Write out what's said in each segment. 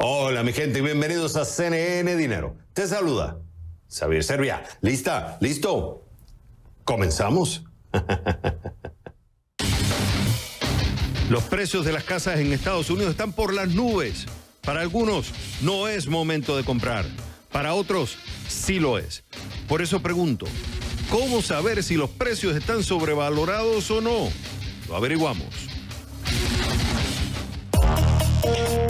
Hola mi gente, bienvenidos a CNN Dinero. Te saluda Xavier Serviá. ¿Lista? ¿Listo? ¿Comenzamos? Los precios de las casas en Estados Unidos están por las nubes. Para algunos no es momento de comprar. Para otros sí lo es. Por eso pregunto, ¿cómo saber si los precios están sobrevalorados o no? Lo averiguamos.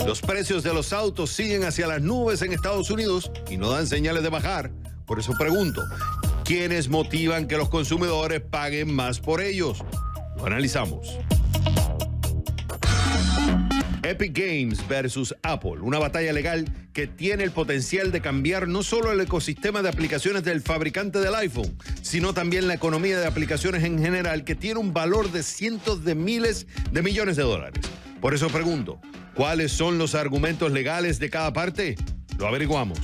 Los precios de los autos siguen hacia las nubes en Estados Unidos y no dan señales de bajar. Por eso pregunto, ¿quiénes motivan que los consumidores paguen más por ellos? Lo analizamos. Epic Games versus Apple, una batalla legal que tiene el potencial de cambiar no solo el ecosistema de aplicaciones del fabricante del iPhone, sino también la economía de aplicaciones en general, que tiene un valor de cientos de miles de millones de dólares. Por eso pregunto, ¿cuáles son los argumentos legales de cada parte? Lo averiguamos.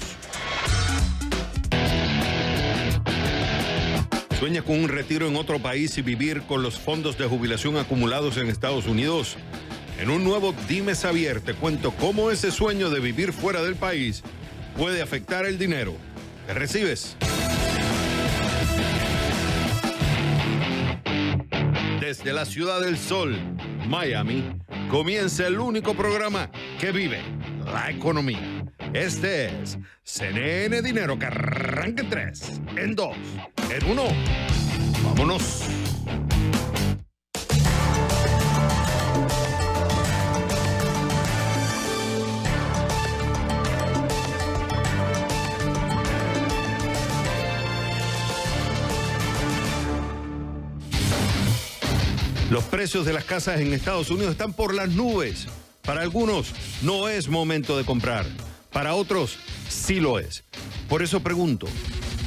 ¿Sueñas con un retiro en otro país y vivir con los fondos de jubilación acumulados en Estados Unidos? En un nuevo Dime Xavier te cuento cómo ese sueño de vivir fuera del país puede afectar el dinero que recibes. Desde la Ciudad del Sol, Miami, comienza el único programa que vive la economía. Este es CNN Dinero, que arranca en 3, en 2, en 1. ¡Vámonos! Los precios de las casas en Estados Unidos están por las nubes. Para algunos no es momento de comprar. Para otros sí lo es. Por eso pregunto,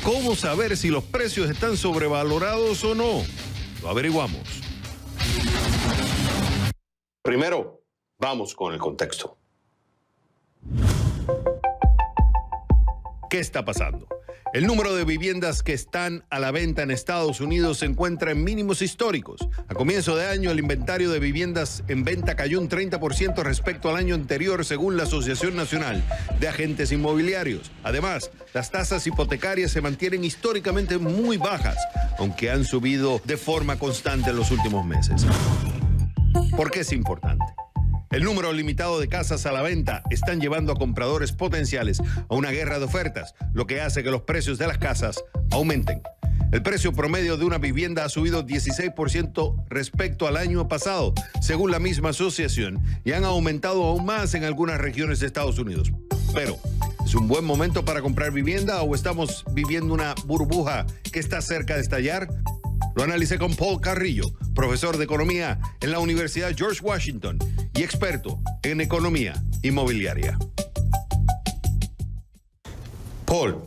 ¿cómo saber si los precios están sobrevalorados o no? Lo averiguamos. Primero, vamos con el contexto. ¿Qué está pasando? El número de viviendas que están a la venta en Estados Unidos se encuentra en mínimos históricos. A comienzo de año, el inventario de viviendas en venta cayó un 30% respecto al año anterior, según la Asociación Nacional de Agentes Inmobiliarios. Además, las tasas hipotecarias se mantienen históricamente muy bajas, aunque han subido de forma constante en los últimos meses. ¿Por qué es importante? El número limitado de casas a la venta están llevando a compradores potenciales a una guerra de ofertas, lo que hace que los precios de las casas aumenten. El precio promedio de una vivienda ha subido 16% respecto al año pasado, según la misma asociación, y han aumentado aún más en algunas regiones de Estados Unidos. Pero, ¿es un buen momento para comprar vivienda o estamos viviendo una burbuja que está cerca de estallar? Lo analicé con Paul Carrillo, profesor de economía en la Universidad George Washington y experto en economía inmobiliaria. Paul,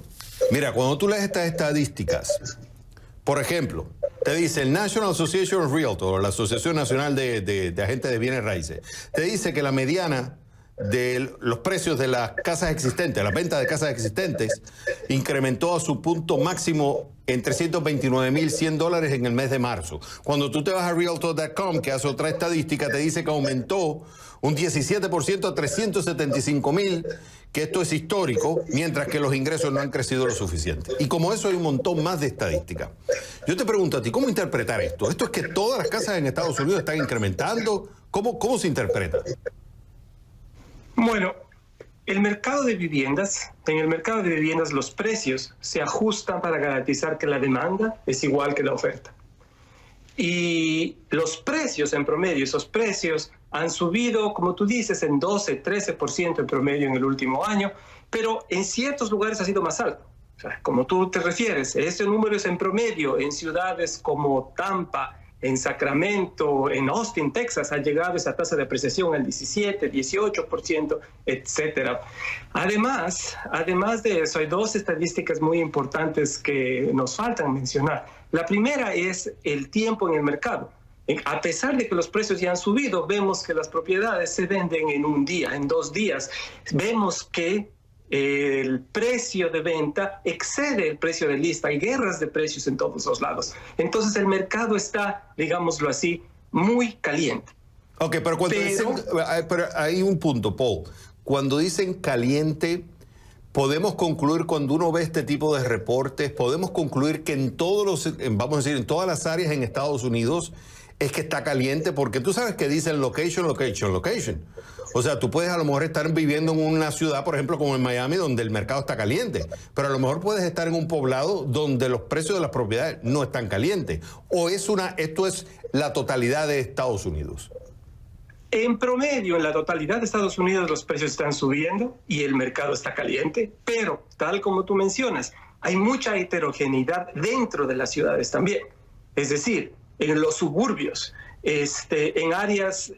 mira, cuando tú lees estas estadísticas, por ejemplo, te dice el National Association of Realtors, la Asociación Nacional de Agentes de Bienes Raíces, te dice que la mediana de los precios de las casas existentes, la venta de casas existentes, incrementó a su punto máximo en $329,100 en el mes de marzo. Cuando tú te vas a Realtor.com, que hace otra estadística, te dice que aumentó un 17% a $375,000, que esto es histórico, mientras que los ingresos no han crecido lo suficiente. Y como eso hay un montón más de estadísticas. Yo te pregunto a ti, ¿cómo interpretar esto? ¿Esto es que todas las casas en Estados Unidos están incrementando? ¿Cómo se interpreta? Bueno, en el mercado de viviendas los precios se ajustan para garantizar que la demanda es igual que la oferta. Y los precios en promedio, esos precios han subido, como tú dices, en 12-13% en promedio en el último año, pero en ciertos lugares ha sido más alto. O sea, como tú te refieres, ese número es en promedio en ciudades como Tampa, en Sacramento, en Austin, Texas, ha llegado esa tasa de apreciación al 17, 18%, etc. Además de eso, hay dos estadísticas muy importantes que nos faltan mencionar. La primera es el tiempo en el mercado. A pesar de que los precios ya han subido, vemos que las propiedades se venden en un día, en 2 días. Vemos que el precio de venta excede el precio de lista. Hay guerras de precios en todos los lados. Entonces el mercado está, digámoslo así, muy caliente. Ok, pero hay un punto, Paul. cuando dicen caliente, podemos concluir cuando uno ve este tipo de reportes, podemos concluir que en todos los, vamos a decir, en todas las áreas en Estados Unidos es que está caliente, porque tú sabes que dicen location, location, location. O sea, tú puedes a lo mejor estar viviendo en una ciudad, por ejemplo, como en Miami, donde el mercado está caliente, pero a lo mejor puedes estar en un poblado donde los precios de las propiedades no están calientes. O esto es la totalidad de Estados Unidos. En promedio, en la totalidad de Estados Unidos, los precios están subiendo y el mercado está caliente, pero tal como tú mencionas, hay mucha heterogeneidad dentro de las ciudades también. Es decir, en los suburbios, en áreas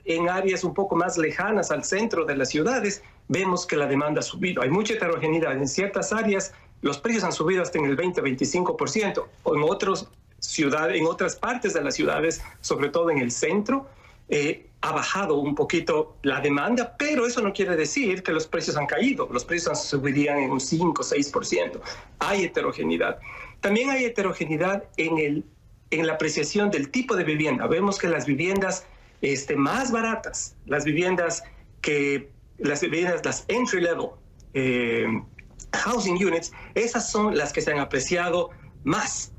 un poco más lejanas al centro de las ciudades, vemos que la demanda ha subido. Hay mucha heterogeneidad. En ciertas áreas los precios han subido hasta en el 20-25%. O en otras partes de las ciudades, sobre todo en el centro, ha bajado un poquito la demanda, pero eso no quiere decir que los precios han caído. Los precios subirían en un 5-6%. Hay heterogeneidad. También hay heterogeneidad en la apreciación del tipo de vivienda. Vemos que las viviendas más baratas, las entry level housing units, esas son las que se han apreciado más.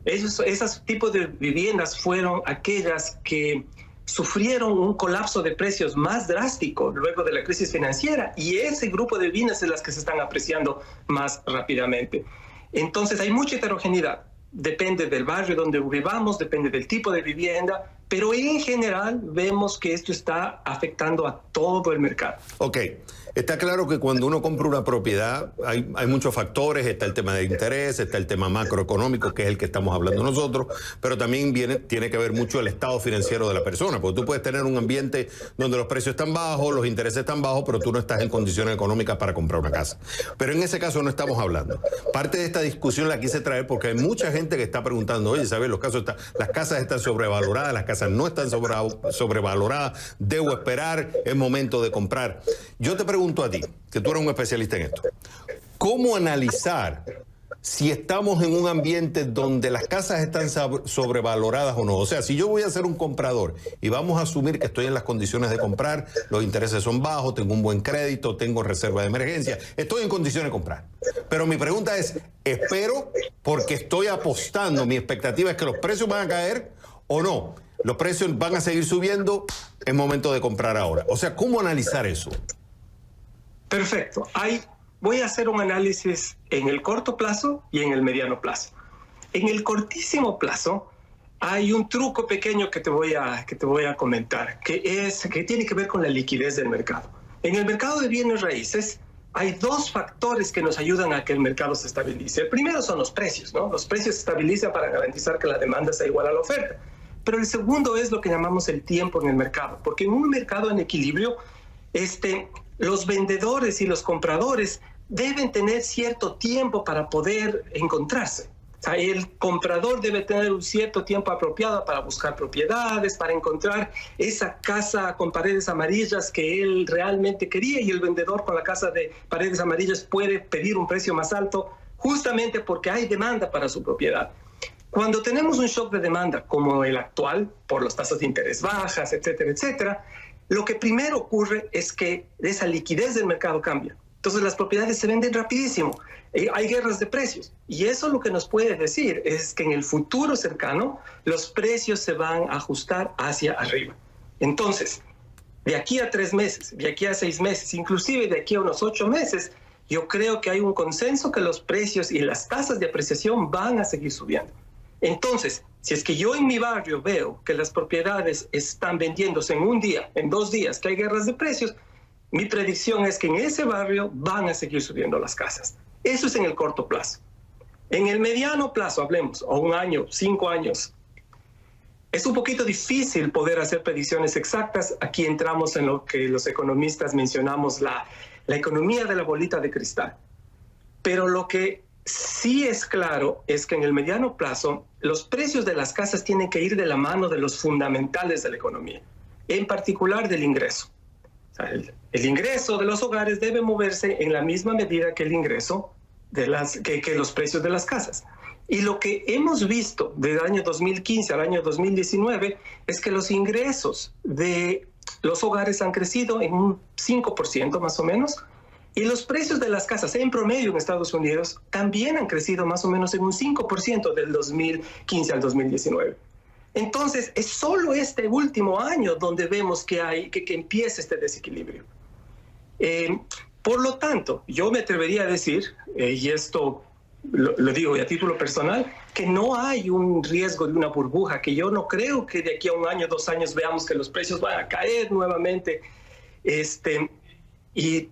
Esos tipos de viviendas fueron aquellas que sufrieron un colapso de precios más drástico luego de la crisis financiera, y ese grupo de viviendas es las que se están apreciando más rápidamente. Entonces hay mucha heterogeneidad. Depende del barrio donde vivamos, depende del tipo de vivienda, pero en general vemos que esto está afectando a todo el mercado. Ok, está claro que cuando uno compra una propiedad hay muchos factores, está el tema de interés, está el tema macroeconómico, que es el que estamos hablando nosotros, pero también tiene que ver mucho el estado financiero de la persona, porque tú puedes tener un ambiente donde los precios están bajos, los intereses están bajos, pero tú no estás en condiciones económicas para comprar una casa. Pero en ese caso no estamos hablando. Parte de esta discusión la quise traer porque hay mucha gente que está preguntando, oye, ¿sabes? Las casas están sobrevaloradas, las casas no están sobrevaloradas, debo esperar, es momento de comprar. Yo te pregunto a ti, que tú eres un especialista en esto, ¿cómo analizar si estamos en un ambiente donde las casas están sobrevaloradas o no? O sea, si yo voy a ser un comprador y vamos a asumir que estoy en las condiciones de comprar, los intereses son bajos, tengo un buen crédito, tengo reserva de emergencia, estoy en condiciones de comprar. Pero mi pregunta es, ¿espero porque estoy apostando, mi expectativa es que los precios van a caer o no? Los precios van a seguir subiendo, es momento de comprar ahora. O sea, ¿cómo analizar eso? Perfecto. Voy a hacer un análisis en el corto plazo y en el mediano plazo. En el cortísimo plazo hay un truco pequeño que te voy a comentar, que tiene que ver con la liquidez del mercado. En el mercado de bienes raíces hay dos factores que nos ayudan a que el mercado se estabilice. El primero son los precios, ¿no? Los precios se estabilizan para garantizar que la demanda sea igual a la oferta. Pero el segundo es lo que llamamos el tiempo en el mercado, porque en un mercado en equilibrio, los vendedores y los compradores deben tener cierto tiempo para poder encontrarse. O sea, el comprador debe tener un cierto tiempo apropiado para buscar propiedades, para encontrar esa casa con paredes amarillas que él realmente quería, y el vendedor con la casa de paredes amarillas puede pedir un precio más alto justamente porque hay demanda para su propiedad. Cuando tenemos un shock de demanda como el actual, por las tasas de interés bajas, etcétera, etcétera, lo que primero ocurre es que esa liquidez del mercado cambia. Entonces las propiedades se venden rapidísimo. Hay guerras de precios. Y eso lo que nos puede decir es que en el futuro cercano los precios se van a ajustar hacia arriba. Entonces, de aquí a 3 meses, de aquí a 6 meses, inclusive de aquí a unos 8 meses, yo creo que hay un consenso que los precios y las tasas de apreciación van a seguir subiendo. Entonces, si es que yo en mi barrio veo que las propiedades están vendiéndose en un día, en 2 días, que hay guerras de precios, mi predicción es que en ese barrio van a seguir subiendo las casas. Eso es en el corto plazo. En el mediano plazo, hablemos, o 1 año, 5 años, es un poquito difícil poder hacer predicciones exactas. Aquí entramos en lo que los economistas mencionamos, la economía de la bolita de cristal. Pero lo que sí es claro es que en el mediano plazo los precios de las casas tienen que ir de la mano de los fundamentales de la economía, en particular del ingreso. O sea, el ingreso de los hogares debe moverse en la misma medida que el ingreso que los precios de las casas. Y lo que hemos visto desde el año 2015 al año 2019 es que los ingresos de los hogares han crecido en un 5% más o menos, y los precios de las casas en promedio en Estados Unidos también han crecido más o menos en un 5% del 2015 al 2019. Entonces, es solo este último año donde vemos que empieza este desequilibrio. Por lo tanto, yo me atrevería a decir, y esto lo digo a título personal, que no hay un riesgo de una burbuja, que yo no creo que de aquí a 1 año, 2 años veamos que los precios van a caer nuevamente. Y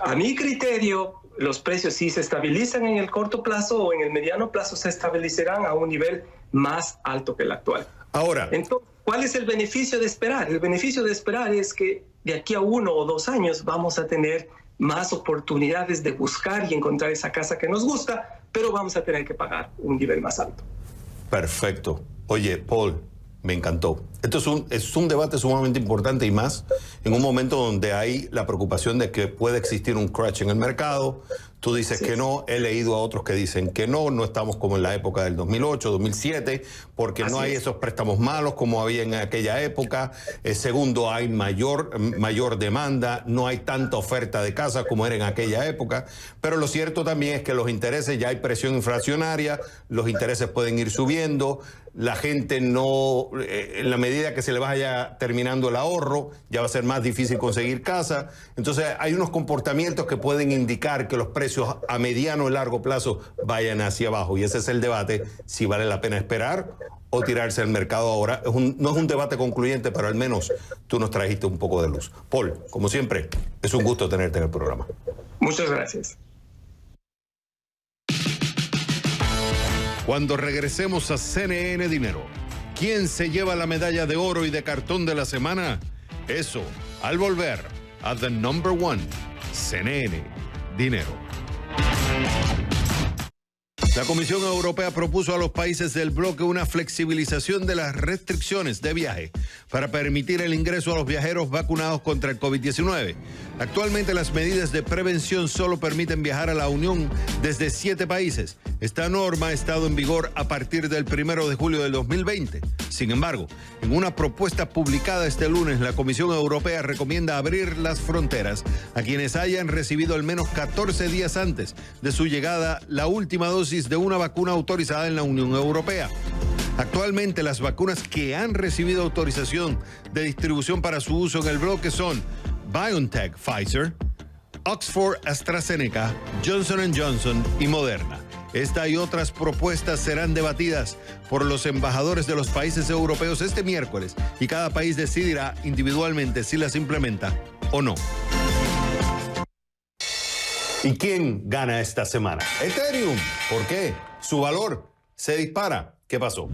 a mi criterio, los precios si se estabilizan en el corto plazo o en el mediano plazo se estabilizarán a un nivel más alto que el actual. Ahora, entonces, ¿cuál es el beneficio de esperar? El beneficio de esperar es que de aquí a 1 o 2 años vamos a tener más oportunidades de buscar y encontrar esa casa que nos gusta, pero vamos a tener que pagar un nivel más alto. Perfecto. Oye, Paul, me encantó. Esto es un debate sumamente importante y más en un momento donde hay la preocupación de que puede existir un crash en el mercado. Tú dices que no, he leído a otros que dicen que no estamos como en la época del 2008, 2007, porque no hay esos préstamos malos como había en aquella época. Segundo, hay mayor demanda, no hay tanta oferta de casas como era en aquella época, pero lo cierto también es que los intereses, ya hay presión inflacionaria, los intereses pueden ir subiendo, la gente no, en la medida que se le vaya terminando el ahorro, ya va a ser más difícil conseguir casa. Entonces hay unos comportamientos que pueden indicar que los precios a mediano y largo plazo vayan hacia abajo. Y ese es el debate, si vale la pena esperar o tirarse al mercado ahora. No es un debate concluyente, pero al menos tú nos trajiste un poco de luz. Paul, como siempre, es un gusto tenerte en el programa. Muchas gracias. Cuando regresemos a CNN Dinero, ¿quién se lleva la medalla de oro y de cartón de la semana? Eso, al volver a The Number One, CNN Dinero. La Comisión Europea propuso a los países del bloque una flexibilización de las restricciones de viaje para permitir el ingreso a los viajeros vacunados contra el COVID-19. Actualmente las medidas de prevención solo permiten viajar a la Unión desde 7 países. Esta norma ha estado en vigor a partir del 1 de julio del 2020. Sin embargo, en una propuesta publicada este lunes, la Comisión Europea recomienda abrir las fronteras a quienes hayan recibido al menos 14 días antes de su llegada la última dosis de una vacuna autorizada en la Unión Europea. Actualmente las vacunas que han recibido autorización de distribución para su uso en el bloque son BioNTech Pfizer, Oxford AstraZeneca, Johnson & Johnson y Moderna. Esta y otras propuestas serán debatidas por los embajadores de los países europeos este miércoles y cada país decidirá individualmente si las implementa o no. ¿Y quién gana esta semana? Ethereum. ¿Por qué? Su valor se dispara. ¿Qué pasó?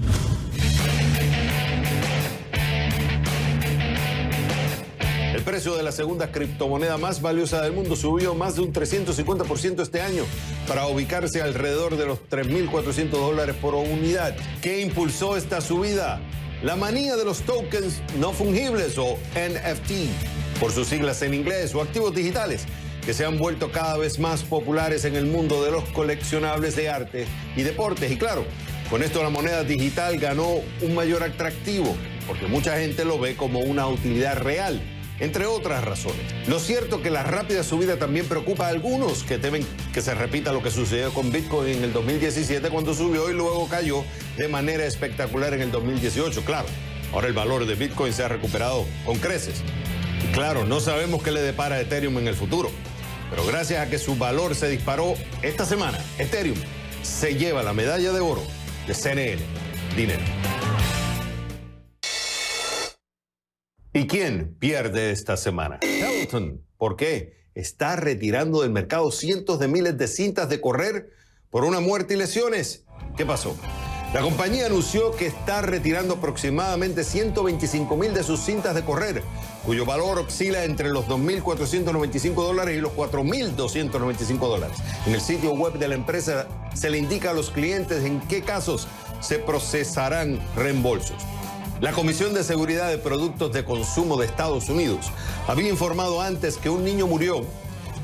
El precio de la segunda criptomoneda más valiosa del mundo subió más de un 350% este año para ubicarse alrededor de los $3.400 por unidad. ¿Qué impulsó esta subida? La manía de los tokens no fungibles o NFT, por sus siglas en inglés, o activos digitales, que se han vuelto cada vez más populares en el mundo de los coleccionables de arte y deportes. Y claro, con esto la moneda digital ganó un mayor atractivo, porque mucha gente lo ve como una utilidad real, entre otras razones. Lo cierto es que la rápida subida también preocupa a algunos que temen que se repita lo que sucedió con Bitcoin en el 2017, cuando subió y luego cayó de manera espectacular en el 2018. Claro, ahora el valor de Bitcoin se ha recuperado con creces. Y claro, no sabemos qué le depara a Ethereum en el futuro, pero gracias a que su valor se disparó esta semana, Ethereum se lleva la medalla de oro de CNN Dinero. ¿Y quién pierde esta semana? Peloton. ¿Por qué? Está retirando del mercado cientos de miles de cintas de correr por una muerte y lesiones. ¿Qué pasó? La compañía anunció que está retirando aproximadamente 125,000 de sus cintas de correr, cuyo valor oscila entre los $2.495 y los $4.295. En el sitio web de la empresa se le indica a los clientes en qué casos se procesarán reembolsos. La Comisión de Seguridad de Productos de Consumo de Estados Unidos había informado antes que un niño murió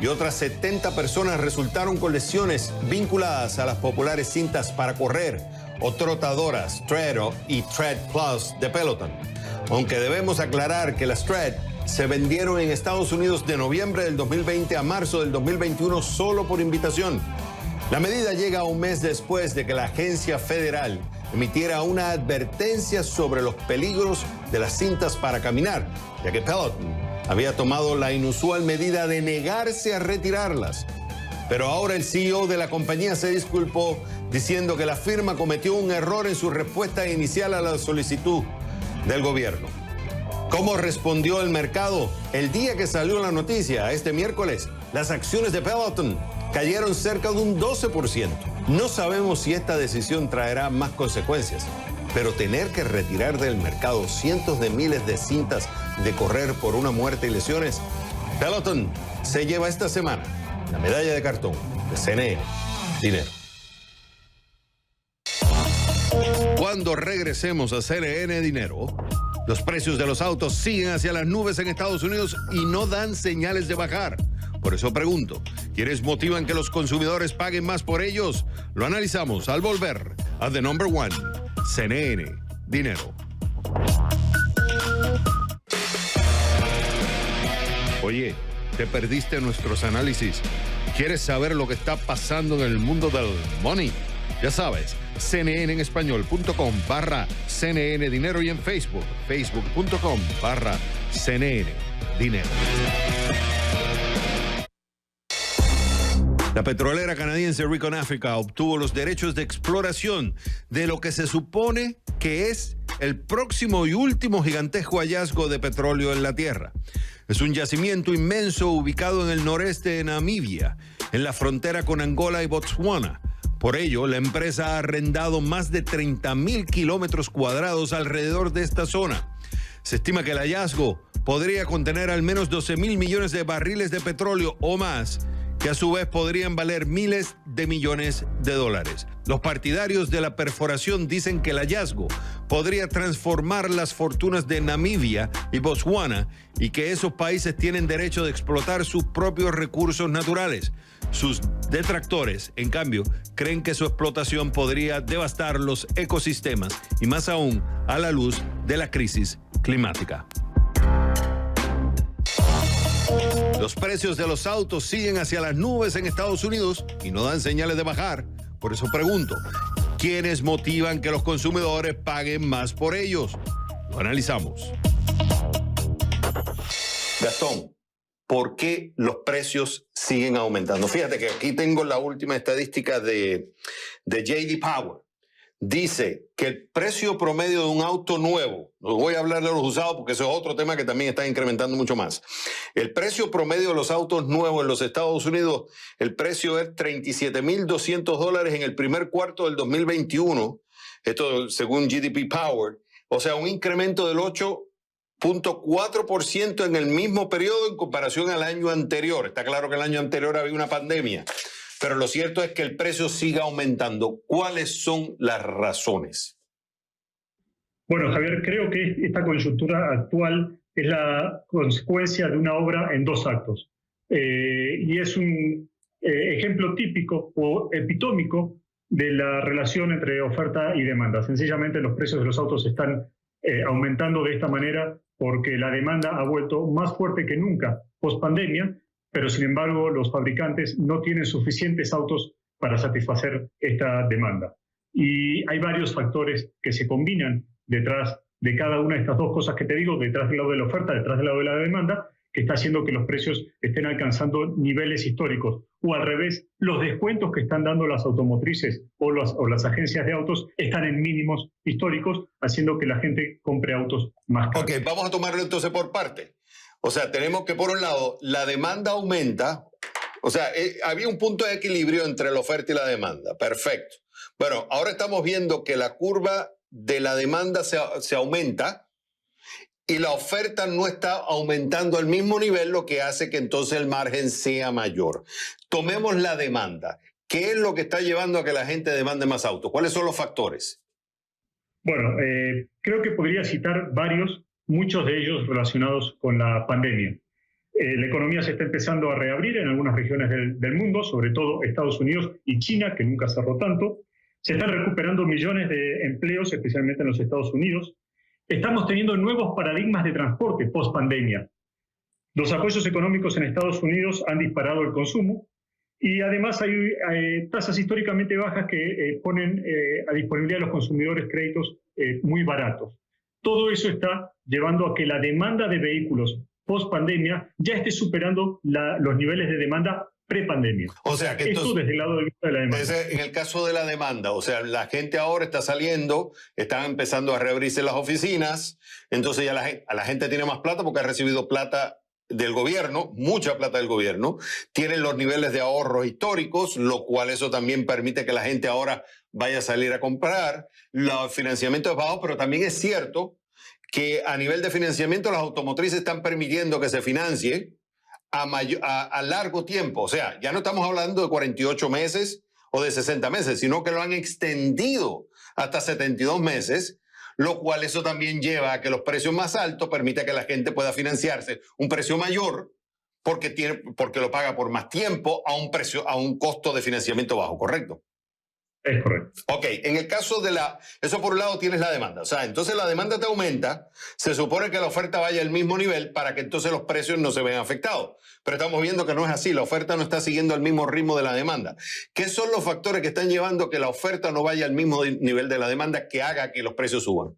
y otras 70 personas resultaron con lesiones vinculadas a las populares cintas para correr o trotadoras Tread y Tread Plus de Peloton. aunque debemos aclarar que las Strat se vendieron en Estados Unidos de noviembre del 2020 a marzo del 2021 solo por invitación. La medida llega un mes después de que la agencia federal emitiera una advertencia sobre los peligros de las cintas para caminar, ya que Peloton había tomado la inusual medida de negarse a retirarlas. Pero ahora el CEO de la compañía se disculpó diciendo que la firma cometió un error en su respuesta inicial a la solicitud del gobierno. ¿Cómo respondió el mercado? El día que salió la noticia, este miércoles, las acciones de Peloton cayeron cerca de un 12%. No sabemos si esta decisión traerá más consecuencias, pero tener que retirar del mercado cientos de miles de cintas de correr por una muerte y lesiones, Peloton se lleva esta semana la medalla de cartón de CNN Dinero. Cuando regresemos a CNN Dinero, los precios de los autos siguen hacia las nubes en Estados Unidos y no dan señales de bajar. Por eso pregunto, ¿quiénes motivan que los consumidores paguen más por ellos? Lo analizamos al volver a The Number One, CNN Dinero. Oye, ¿te perdiste nuestros análisis? ¿Quieres saber lo que está pasando en el mundo del money? Ya sabes, cnnenespañol.com/CNN Dinero y en Facebook, facebook.com/CNN Dinero. La petrolera canadiense Recon Africa obtuvo los derechos de exploración de lo que se supone que es el próximo y último gigantesco hallazgo de petróleo en la Tierra. Es un yacimiento inmenso ubicado en el noreste de Namibia, en la frontera con Angola y Botswana. Por ello, la empresa ha arrendado más de 30,000 kilómetros cuadrados alrededor de esta zona. Se estima que el hallazgo podría contener al menos 12,000 millones de barriles de petróleo o más, que a su vez podrían valer miles de millones de dólares. Los partidarios de la perforación dicen que el hallazgo podría transformar las fortunas de Namibia y Botswana y que esos países tienen derecho de explotar sus propios recursos naturales. Sus detractores, en cambio, creen que su explotación podría devastar los ecosistemas y más aún a la luz de la crisis climática. Los precios de los autos siguen hacia las nubes en Estados Unidos y no dan señales de bajar. Por eso pregunto, ¿quiénes motivan que los consumidores paguen más por ellos? Lo analizamos. Gastón, ¿por qué los precios siguen aumentando? Fíjate que aquí tengo la última estadística de J.D. Power. Dice que el precio promedio de un auto nuevo, no voy a hablar de los usados porque eso es otro tema que también está incrementando mucho más. El precio promedio de los autos nuevos en los Estados Unidos, el precio es $37,200 en el primer cuarto del 2021, esto según GDP Power, o sea, un incremento del 8,4% en el mismo periodo en comparación al año anterior. Está claro que el año anterior había una pandemia. Pero lo cierto es que el precio sigue aumentando. ¿Cuáles son las razones? Bueno, Javier, creo que esta coyuntura actual es la consecuencia de una obra en dos actos. Y es un ejemplo típico o epitómico de la relación entre oferta y demanda. Sencillamente los precios de los autos están aumentando de esta manera porque la demanda ha vuelto más fuerte que nunca post-pandemia, pero sin embargo los fabricantes no tienen suficientes autos para satisfacer esta demanda. Y hay varios factores que se combinan detrás de cada una de estas dos cosas que te digo, detrás del lado de la oferta, detrás del lado de la demanda, que está haciendo que los precios estén alcanzando niveles históricos. O al revés, los descuentos que están dando las automotrices o las agencias de autos están en mínimos históricos, haciendo que la gente compre autos más caros. Ok, vamos a tomarlo entonces por parte. O sea, tenemos que, por un lado, la demanda aumenta. O sea, había un punto de equilibrio entre la oferta y la demanda. Perfecto. Bueno, ahora estamos viendo que la curva de la demanda se aumenta y la oferta no está aumentando al mismo nivel, lo que hace que entonces el margen sea mayor. Tomemos la demanda. ¿Qué es lo que está llevando a que la gente demande más autos? ¿Cuáles son los factores? Bueno, creo que podría citar varios, muchos de ellos relacionados con la pandemia. La economía se está empezando a reabrir en algunas regiones del mundo, sobre todo Estados Unidos y China, que nunca cerró tanto. Se están recuperando millones de empleos, especialmente en los Estados Unidos. estamos teniendo nuevos paradigmas de transporte post-pandemia. Los apoyos económicos en Estados Unidos han disparado el consumo y además hay tasas históricamente bajas que ponen a disponibilidad de los consumidores créditos muy baratos. Todo eso está llevando a que la demanda de vehículos post-pandemia ya esté superando los niveles de demanda pre-pandemia. O sea, que esto desde el lado de vista de la demanda. En el caso de la demanda, o sea, la gente ahora está saliendo, están empezando a reabrirse las oficinas, entonces ya la gente tiene más plata porque ha recibido plata del gobierno, mucha plata del gobierno, tienen los niveles de ahorro históricos, lo cual eso también permite que la gente ahora vaya a salir a comprar. El financiamiento es bajo, pero también es cierto que a nivel de financiamiento las automotrices están permitiendo que se financie a largo tiempo. O sea, ya no estamos hablando de 48 meses o de 60 meses, sino que lo han extendido hasta 72 meses, lo cual eso también lleva a que los precios más altos permita que la gente pueda financiarse un precio mayor porque lo paga por más tiempo a un costo de financiamiento bajo, ¿correcto? Es correcto. Ok, en el caso de eso por un lado tienes la demanda, o sea, entonces la demanda te aumenta, se supone que la oferta vaya al mismo nivel para que entonces los precios no se vean afectados, pero estamos viendo que no es así, la oferta no está siguiendo el mismo ritmo de la demanda. ¿Qué son los factores que están llevando a que la oferta no vaya al mismo nivel de la demanda que haga que los precios suban?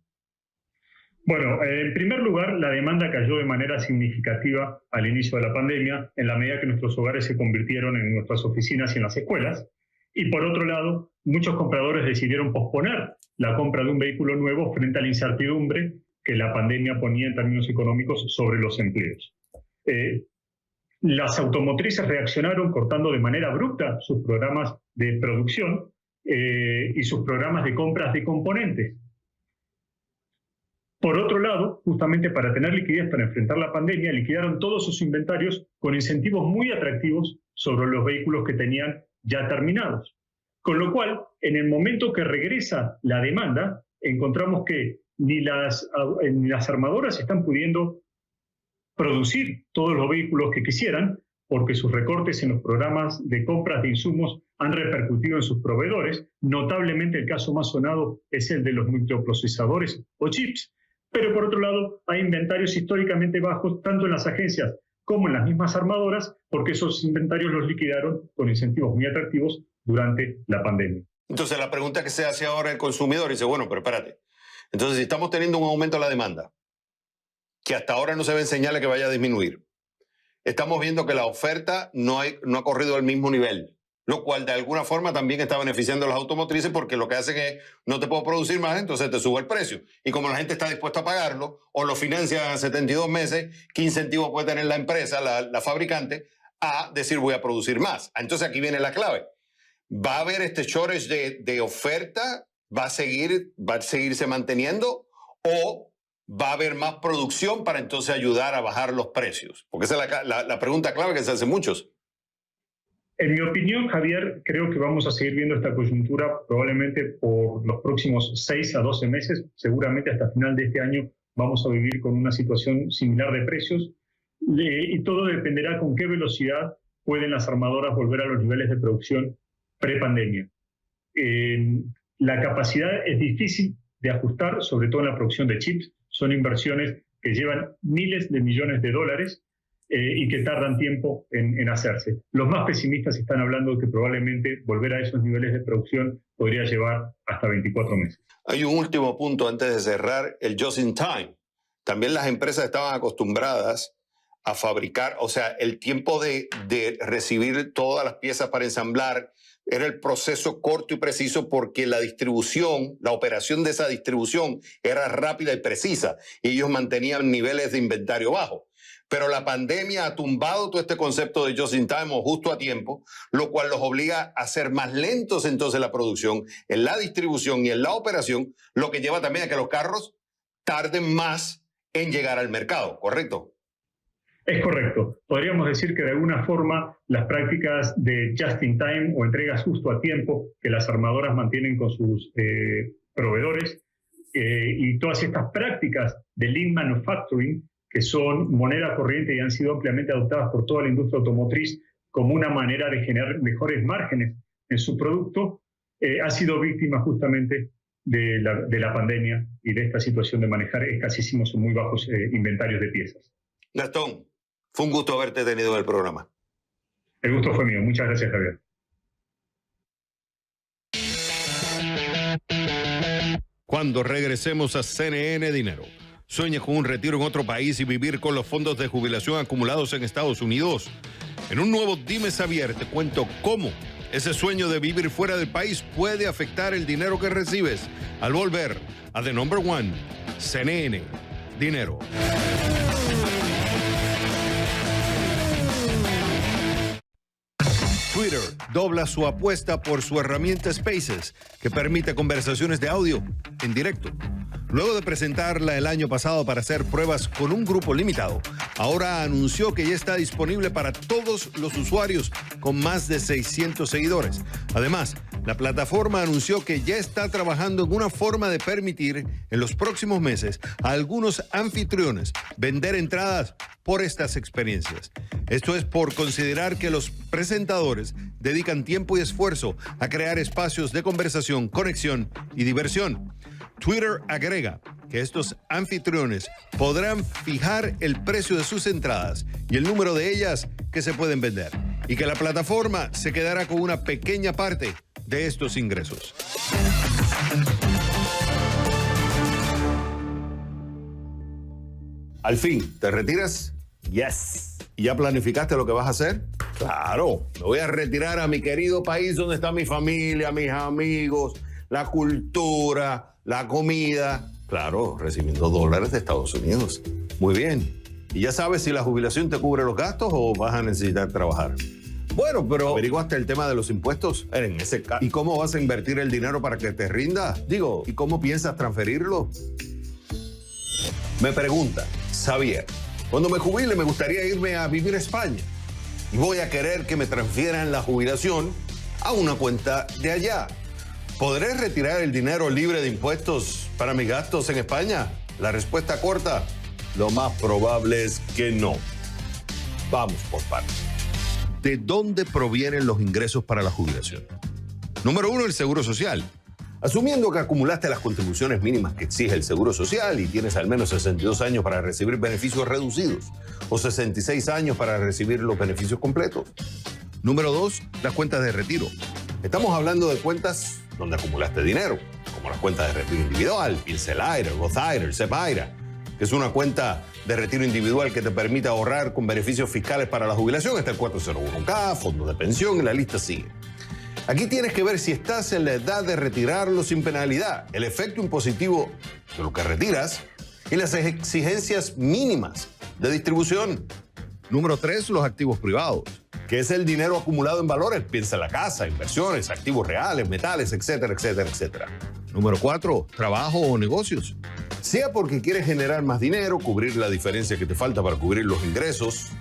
Bueno, en primer lugar, la demanda cayó de manera significativa al inicio de la pandemia, en la medida que nuestros hogares se convirtieron en nuestras oficinas y en las escuelas. Y por otro lado, muchos compradores decidieron posponer la compra de un vehículo nuevo frente a la incertidumbre que la pandemia ponía en términos económicos sobre los empleos. Las automotrices reaccionaron cortando de manera abrupta sus programas de producción y sus programas de compras de componentes. Por otro lado, justamente para tener liquidez para enfrentar la pandemia, liquidaron todos sus inventarios con incentivos muy atractivos sobre los vehículos que tenían ya terminados. Con lo cual, en el momento que regresa la demanda, encontramos que ni las armadoras están pudiendo producir todos los vehículos que quisieran, porque sus recortes en los programas de compras de insumos han repercutido en sus proveedores. Notablemente el caso más sonado es el de los microprocesadores o chips. Pero por otro lado, hay inventarios históricamente bajos, tanto en las agencias como en las mismas armadoras, porque esos inventarios los liquidaron con incentivos muy atractivos durante la pandemia. Entonces la pregunta que se hace ahora el consumidor dice, bueno, pero espérate, entonces si estamos teniendo un aumento de la demanda, que hasta ahora no se ven señales que vaya a disminuir, estamos viendo que la oferta no ha corrido al mismo nivel, lo cual de alguna forma también está beneficiando a las automotrices porque lo que hacen es, no te puedo producir más, entonces te subo el precio. Y como la gente está dispuesta a pagarlo, o lo financia a 72 meses, ¿qué incentivo puede tener la empresa, la fabricante, a decir voy a producir más? Entonces aquí viene la clave. ¿Va a haber este shortage de oferta? ¿Va a seguirse manteniendo? ¿O va a haber más producción para entonces ayudar a bajar los precios? Porque esa es la pregunta clave que se hacen muchos. En mi opinión, Javier, creo que vamos a seguir viendo esta coyuntura probablemente por los próximos 6 a 12 meses. Seguramente hasta final de este año vamos a vivir con una situación similar de precios y todo dependerá con qué velocidad pueden las armadoras volver a los niveles de producción pre-pandemia. La capacidad es difícil de ajustar, sobre todo en la producción de chips. Son inversiones que llevan miles de millones de dólares y que tardan tiempo en hacerse. Los más pesimistas están hablando de que probablemente volver a esos niveles de producción podría llevar hasta 24 meses. Hay un último punto antes de cerrar, el just in time. También las empresas estaban acostumbradas a fabricar, o sea, el tiempo de recibir todas las piezas para ensamblar era el proceso corto y preciso porque la distribución, la operación de esa distribución era rápida y precisa y ellos mantenían niveles de inventario bajos. Pero la pandemia ha tumbado todo este concepto de just in time o justo a tiempo, lo cual los obliga a ser más lentos entonces en la producción, en la distribución y en la operación, lo que lleva también a que los carros tarden más en llegar al mercado, ¿correcto? Es correcto. Podríamos decir que de alguna forma las prácticas de just in time o entregas justo a tiempo que las armadoras mantienen con sus proveedores y todas estas prácticas de lean manufacturing que son moneda corriente y han sido ampliamente adoptadas por toda la industria automotriz como una manera de generar mejores márgenes en su producto, ha sido víctima justamente de la pandemia y de esta situación de manejar escasísimos o muy bajos inventarios de piezas. Gastón, fue un gusto haberte tenido en el programa. El gusto fue mío. Muchas gracias, Javier. Cuando regresemos a CNN Dinero, ¿sueñas con un retiro en otro país y vivir con los fondos de jubilación acumulados en Estados Unidos? En un nuevo Dime Xavier te cuento cómo ese sueño de vivir fuera del país puede afectar el dinero que recibes. Al volver a The Number One, CNN Dinero. Twitter dobla su apuesta por su herramienta Spaces, que permite conversaciones de audio en directo. Luego de presentarla el año pasado para hacer pruebas con un grupo limitado, ahora anunció que ya está disponible para todos los usuarios con más de 600 seguidores. Además, la plataforma anunció que ya está trabajando en una forma de permitir en los próximos meses a algunos anfitriones vender entradas por estas experiencias. Esto es por considerar que los presentadores dedican tiempo y esfuerzo a crear espacios de conversación, conexión y diversión. Twitter agrega que estos anfitriones podrán fijar el precio de sus entradas y el número de ellas que se pueden vender, y que la plataforma se quedará con una pequeña parte de estos ingresos. Al fin, ¿te retiras? Yes. ¿Y ya planificaste lo que vas a hacer? Claro, me voy a retirar a mi querido país donde está mi familia, mis amigos, la cultura, la comida. Claro, recibiendo dólares de Estados Unidos. Muy bien. ¿Y ya sabes si la jubilación te cubre los gastos o vas a necesitar trabajar? Bueno, pero ¿averiguaste el tema de los impuestos? En ese caso. ¿Y cómo vas a invertir el dinero para que te rinda? Digo, ¿y cómo piensas transferirlo? Me pregunta Xavier, cuando me jubile me gustaría irme a vivir a España y voy a querer que me transfieran la jubilación a una cuenta de allá. ¿Podré retirar el dinero libre de impuestos para mis gastos en España? La respuesta corta, lo más probable es que no. Vamos por partes. ¿De dónde provienen los ingresos para la jubilación? Número 1, el Seguro Social. Asumiendo que acumulaste las contribuciones mínimas que exige el Seguro Social y tienes al menos 62 años para recibir beneficios reducidos o 66 años para recibir los beneficios completos. Número 2, las cuentas de retiro. Estamos hablando de cuentas donde acumulaste dinero, como las cuentas de retiro individual, Pincel IRA, Roth IRA, SEP IRA, que es una cuenta de retiro individual que te permite ahorrar con beneficios fiscales para la jubilación. Está el 401k, fondos de pensión y la lista sigue. Aquí tienes que ver si estás en la edad de retirarlo sin penalidad, el efecto impositivo de lo que retiras y las exigencias mínimas de distribución. Número 3, los activos privados, que es el dinero acumulado en valores. Piensa en la casa, inversiones, activos reales, metales, etcétera, etcétera, etcétera. Número 4, trabajo o negocios. Sea porque quieres generar más dinero, cubrir la diferencia que te falta para cubrir los ingresos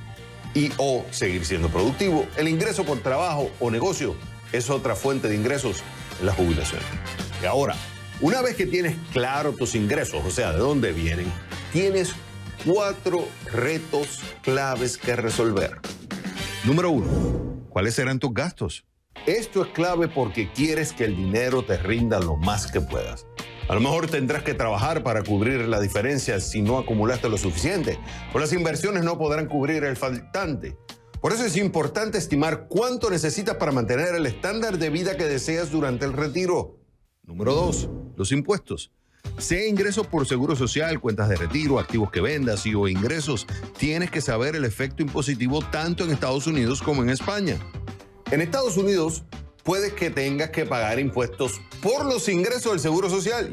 y o seguir siendo productivo, el ingreso por trabajo o negocio es otra fuente de ingresos en la jubilación. Y ahora, una vez que tienes claro tus ingresos, o sea, de dónde vienen, tienes 4 retos claves que resolver. Número 1, ¿cuáles serán tus gastos? Esto es clave porque quieres que el dinero te rinda lo más que puedas. A lo mejor tendrás que trabajar para cubrir la diferencia si no acumulaste lo suficiente, o las inversiones no podrán cubrir el faltante. Por eso es importante estimar cuánto necesitas para mantener el estándar de vida que deseas durante el retiro. Número 2, los impuestos. Sea ingresos por seguro social, cuentas de retiro, activos que vendas y o ingresos, tienes que saber el efecto impositivo tanto en Estados Unidos como en España. En Estados Unidos, puedes que tengas que pagar impuestos por los ingresos del seguro social,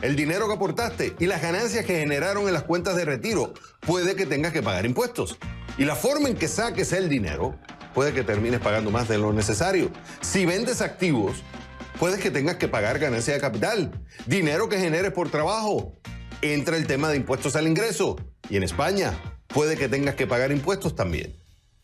el dinero que aportaste y las ganancias que generaron en las cuentas de retiro, puede que tengas que pagar impuestos. Y la forma en que saques el dinero, puede que termines pagando más de lo necesario. Si vendes activos, puedes que tengas que pagar ganancia de capital, dinero que generes por trabajo. Entra el tema de impuestos al ingreso. Y en España, puede que tengas que pagar impuestos también.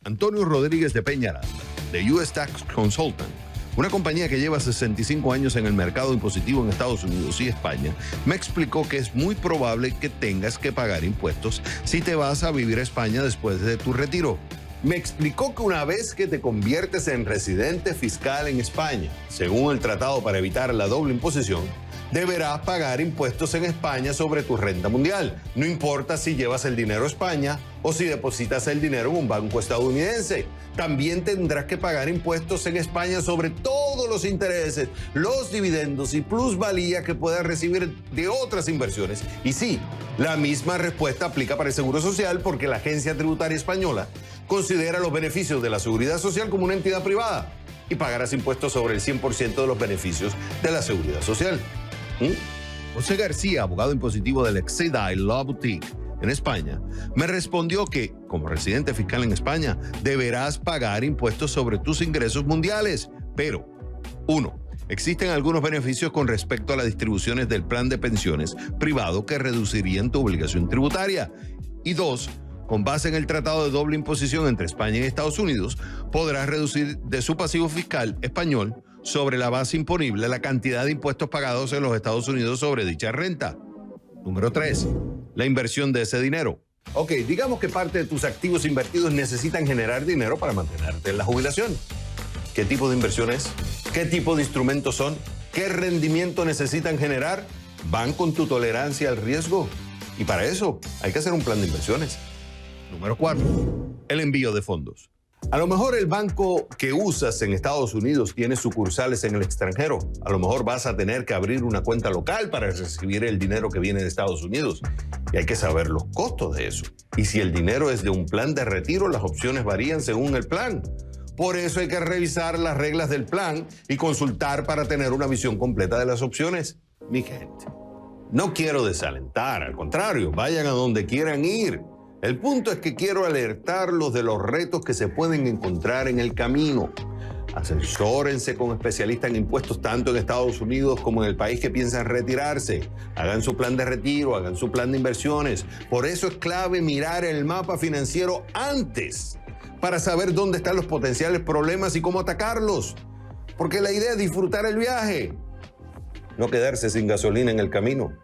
Antonio Rodríguez de Peñaranda, de US Tax Consultant, una compañía que lleva 65 años en el mercado impositivo en Estados Unidos y España, me explicó que es muy probable que tengas que pagar impuestos si te vas a vivir a España después de tu retiro. Me explicó que una vez que te conviertes en residente fiscal en España, según el Tratado para evitar la doble imposición, deberás pagar impuestos en España sobre tu renta mundial. No importa si llevas el dinero a España o si depositas el dinero en un banco estadounidense. También tendrás que pagar impuestos en España sobre todos los intereses, los dividendos y plusvalía que puedas recibir de otras inversiones. Y sí, la misma respuesta aplica para el Seguro Social porque la Agencia Tributaria Española considera los beneficios de la Seguridad Social como una entidad privada y pagarás impuestos sobre el 100% de los beneficios de la Seguridad Social. José García, abogado impositivo del Exida y Law Boutique en España, me respondió que, como residente fiscal en España, deberás pagar impuestos sobre tus ingresos mundiales. Pero, 1. Existen algunos beneficios con respecto a las distribuciones del plan de pensiones privado que reducirían tu obligación tributaria. Y 2. Con base en el Tratado de Doble Imposición entre España y Estados Unidos, podrás reducir de su pasivo fiscal español sobre la base imponible la cantidad de impuestos pagados en los Estados Unidos sobre dicha renta. Número 3. La inversión de ese dinero. Ok, digamos que parte de tus activos invertidos necesitan generar dinero para mantenerte en la jubilación. ¿Qué tipo de inversiones? ¿Qué tipo de instrumentos son? ¿Qué rendimiento necesitan generar? ¿Van con tu tolerancia al riesgo? Y para eso hay que hacer un plan de inversiones. Número 4. El envío de fondos. A lo mejor el banco que usas en Estados Unidos tiene sucursales en el extranjero. A lo mejor vas a tener que abrir una cuenta local para recibir el dinero que viene de Estados Unidos. Y hay que saber los costos de eso. Y si el dinero es de un plan de retiro, las opciones varían según el plan. Por eso hay que revisar las reglas del plan y consultar para tener una visión completa de las opciones. Mi gente, no quiero desalentar, al contrario, vayan a donde quieran ir. El punto es que quiero alertarlos de los retos que se pueden encontrar en el camino. Asesórense con especialistas en impuestos tanto en Estados Unidos como en el país que piensan retirarse. Hagan su plan de retiro, hagan su plan de inversiones. Por eso es clave mirar el mapa financiero antes para saber dónde están los potenciales problemas y cómo atacarlos. Porque la idea es disfrutar el viaje, no quedarse sin gasolina en el camino.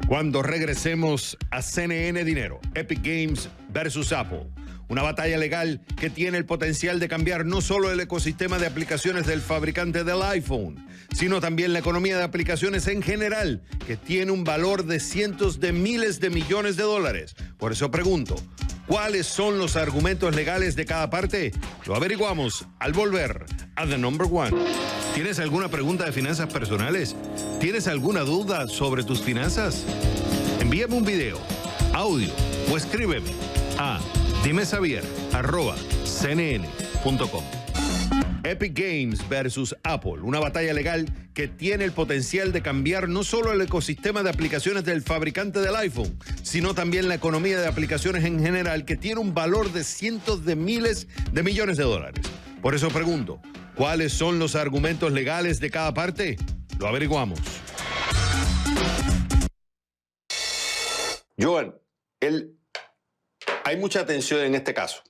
Cuando regresemos a CNN Dinero, Epic Games versus Apple. Una batalla legal que tiene el potencial de cambiar no solo el ecosistema de aplicaciones del fabricante del iPhone, sino también la economía de aplicaciones en general, que tiene un valor de cientos de miles de millones de dólares. Por eso pregunto, ¿cuáles son los argumentos legales de cada parte? Lo averiguamos al volver a The Number One. ¿Tienes alguna pregunta de finanzas personales? ¿Tienes alguna duda sobre tus finanzas? Envíame un video, audio o escríbeme a dimesavier@cnn.com. Epic Games versus Apple, una batalla legal que tiene el potencial de cambiar no solo el ecosistema de aplicaciones del fabricante del iPhone, sino también la economía de aplicaciones en general, que tiene un valor de cientos de miles de millones de dólares. Por eso pregunto, ¿cuáles son los argumentos legales de cada parte? Lo averiguamos. Joan, hay mucha tensión en este caso,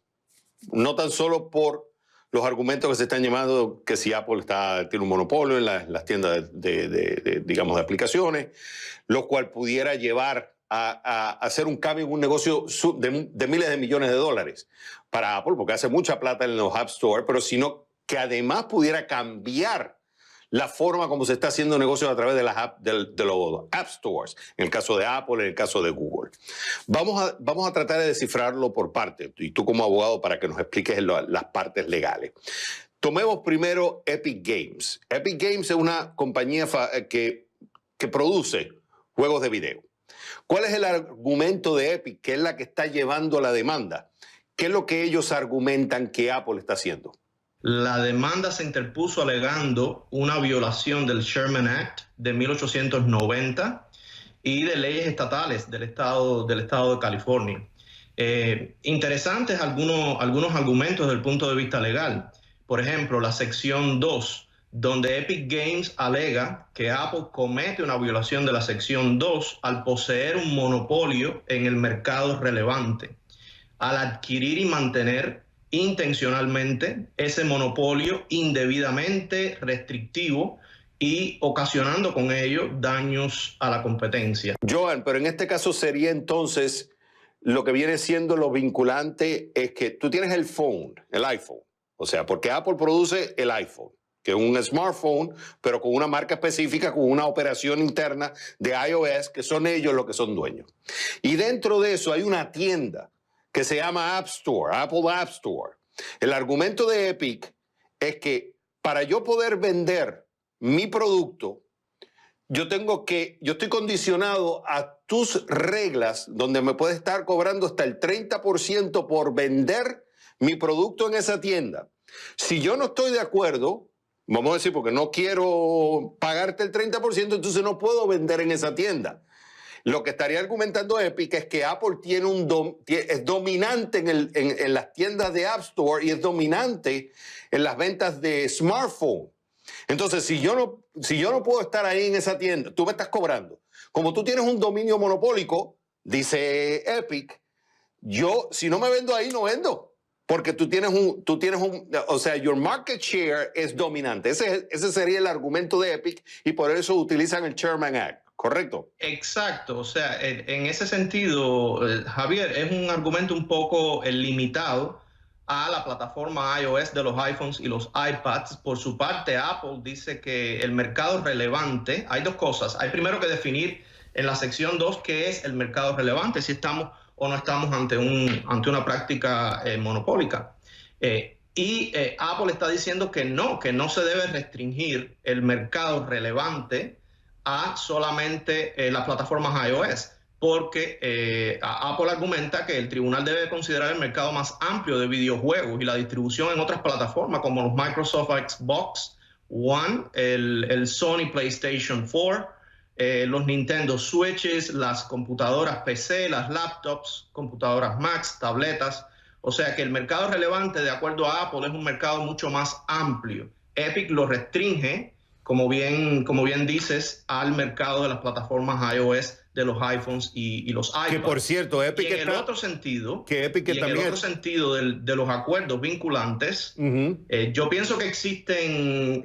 no tan solo por los argumentos que se están llamando que si Apple tiene un monopolio en las tiendas digamos, de aplicaciones, lo cual pudiera llevar a hacer un cambio en un negocio de miles de millones de dólares para Apple, porque hace mucha plata en los App Store, pero sino que además pudiera cambiar la forma como se está haciendo negocio a través de de los App Stores, en el caso de Apple, en el caso de Google. Vamos a tratar de descifrarlo por partes, y tú como abogado para que nos expliques las partes legales. Tomemos primero Epic Games. Epic Games es una compañía que produce juegos de video. ¿Cuál es el argumento de Epic, que es la que está llevando la demanda? ¿Qué es lo que ellos argumentan que Apple está haciendo? La demanda se interpuso alegando una violación del Sherman Act de 1890 y de leyes estatales del estado de California. Interesantes algunos argumentos desde el punto de vista legal. Por ejemplo, la sección 2, donde Epic Games alega que Apple comete una violación de la sección 2 al poseer un monopolio en el mercado relevante, al adquirir y mantener intencionalmente ese monopolio indebidamente restrictivo y ocasionando con ello daños a la competencia. Joan, pero en este caso sería entonces lo que viene siendo lo vinculante es que tú tienes el iPhone. O sea, porque Apple produce el iPhone, que es un smartphone, pero con una marca específica, con una operación interna de iOS, que son ellos los que son dueños. Y dentro de eso hay una tienda que se llama App Store, Apple App Store. El argumento de Epic es que para yo poder vender mi producto, yo estoy condicionado a tus reglas, donde me puedes estar cobrando hasta el 30% por vender mi producto en esa tienda. Si yo no estoy de acuerdo, vamos a decir, porque no quiero pagarte el 30%, entonces no puedo vender en esa tienda. Lo que estaría argumentando Epic es que Apple es dominante en las tiendas de App Store y es dominante en las ventas de smartphone. Entonces, si yo no puedo estar ahí en esa tienda, tú me estás cobrando. Como tú tienes un dominio monopólico, dice Epic, si no me vendo ahí, no vendo. Porque o sea, your market share es dominante. Ese sería el argumento de Epic y por eso utilizan el Sherman Act, ¿correcto? Exacto, o sea, en ese sentido, Javier, es un argumento un poco limitado a la plataforma iOS de los iPhones y los iPads. Por su parte, Apple dice que el mercado relevante, hay dos cosas. Hay primero que definir en la sección 2 qué es el mercado relevante, si estamos o no estamos ante una práctica monopólica. Apple está diciendo que no se debe restringir el mercado relevante a solamente las plataformas iOS, porque Apple argumenta que el tribunal debe considerar el mercado más amplio de videojuegos y la distribución en otras plataformas como los Microsoft Xbox One, el Sony PlayStation 4, los Nintendo Switches, las computadoras PC, las laptops, computadoras Macs, tabletas. O sea que el mercado relevante, de acuerdo a Apple, es un mercado mucho más amplio. Epic lo restringe, como bien dices, al mercado de las plataformas iOS, de los iPhones y los iPads. Que por cierto, Epic en el otro sentido, de los acuerdos vinculantes, yo pienso que existen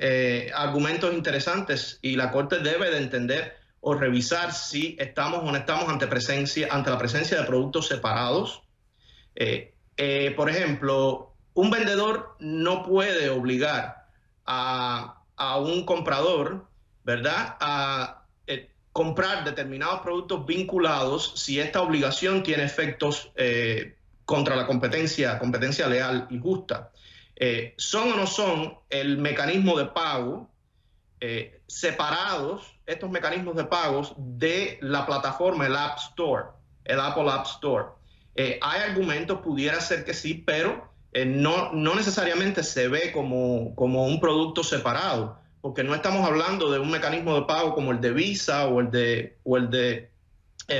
argumentos interesantes y la Corte debe de entender o revisar si estamos o no estamos ante la presencia de productos separados. Por ejemplo, un vendedor no puede obligar a un comprador, ¿verdad?, a comprar determinados productos vinculados si esta obligación tiene efectos contra la competencia leal y justa. ¿Son o no son el mecanismo de pago separados, estos mecanismos de pagos, de la plataforma, el App Store, el Apple App Store? Hay argumentos, pudiera ser que sí, pero no necesariamente se ve como un producto separado, porque no estamos hablando de un mecanismo de pago como el de Visa o el de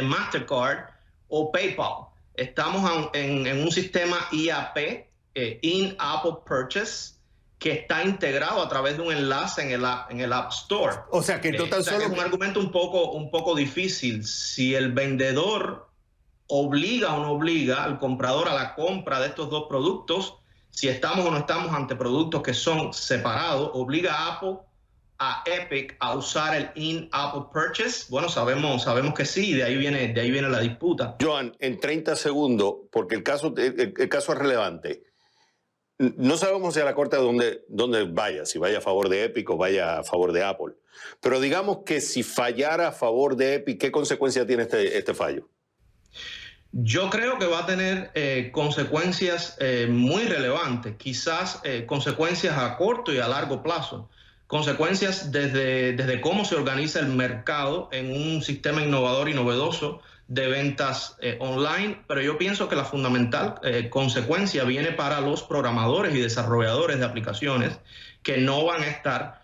Mastercard o PayPal. Estamos en un sistema IAP, In-Apple Purchase, que está integrado a través de un enlace en el App Store. O sea, que total solo... Es un argumento un poco difícil. Si el vendedor obliga o no obliga al comprador a la compra de estos dos productos, si estamos o no estamos ante productos que son separados, obliga a Apple, a Epic, a usar el In-Apple Purchase. Bueno, sabemos que sí, de ahí viene la disputa. Joan, en 30 segundos, porque el caso es relevante. No sabemos si a la Corte dónde vaya, si vaya a favor de Epic o vaya a favor de Apple. Pero digamos que si fallara a favor de Epic, ¿qué consecuencia tiene este fallo? Yo creo que va a tener consecuencias muy relevantes, quizás consecuencias a corto y a largo plazo. Consecuencias desde cómo se organiza el mercado en un sistema innovador y novedoso de ventas online, pero yo pienso que la fundamental consecuencia viene para los programadores y desarrolladores de aplicaciones, que no van a estar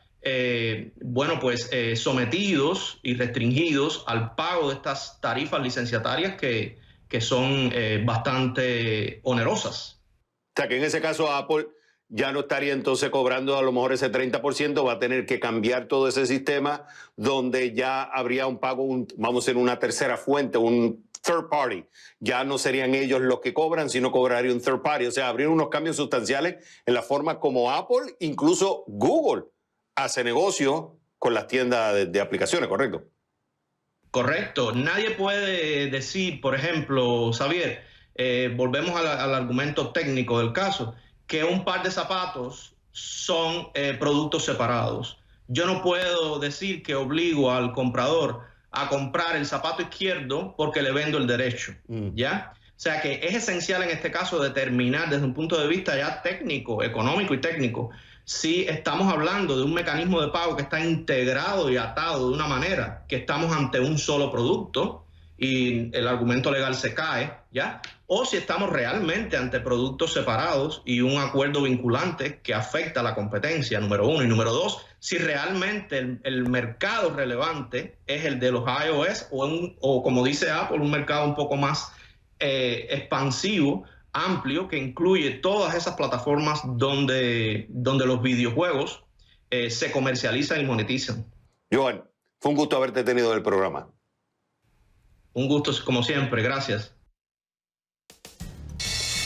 sometidos y restringidos al pago de estas tarifas licenciatarias que son bastante onerosas. O sea que en ese caso Apple ya no estaría entonces cobrando a lo mejor ese 30%, va a tener que cambiar todo ese sistema donde ya habría un pago, vamos a decir, una tercera fuente, un third party. Ya no serían ellos los que cobran, sino cobraría un third party. O sea, habría unos cambios sustanciales en la forma como Apple, incluso Google, hace negocio con las tiendas de aplicaciones, ¿correcto? Correcto. Nadie puede decir, por ejemplo, Xavier, volvemos al argumento técnico del caso, que un par de zapatos son productos separados. Yo no puedo decir que obligo al comprador a comprar el zapato izquierdo porque le vendo el derecho, ¿ya? O sea que es esencial en este caso determinar desde un punto de vista ya técnico, económico y técnico, si estamos hablando de un mecanismo de pago que está integrado y atado de una manera que estamos ante un solo producto y el argumento legal se cae, ¿ya? O si estamos realmente ante productos separados y un acuerdo vinculante que afecta a la competencia, número uno. Y número dos, si realmente el mercado relevante es el de los iOS o como dice Apple, un mercado un poco más expansivo, amplio, que incluye todas esas plataformas donde los videojuegos se comercializan y monetizan. Joan, fue un gusto haberte tenido en el programa. Un gusto como siempre, gracias.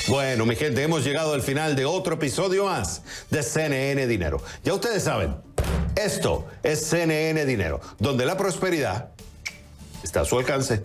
Bueno, mi gente, hemos llegado al final de otro episodio más de CNN Dinero. Ya ustedes saben, esto es CNN Dinero, donde la prosperidad está a su alcance.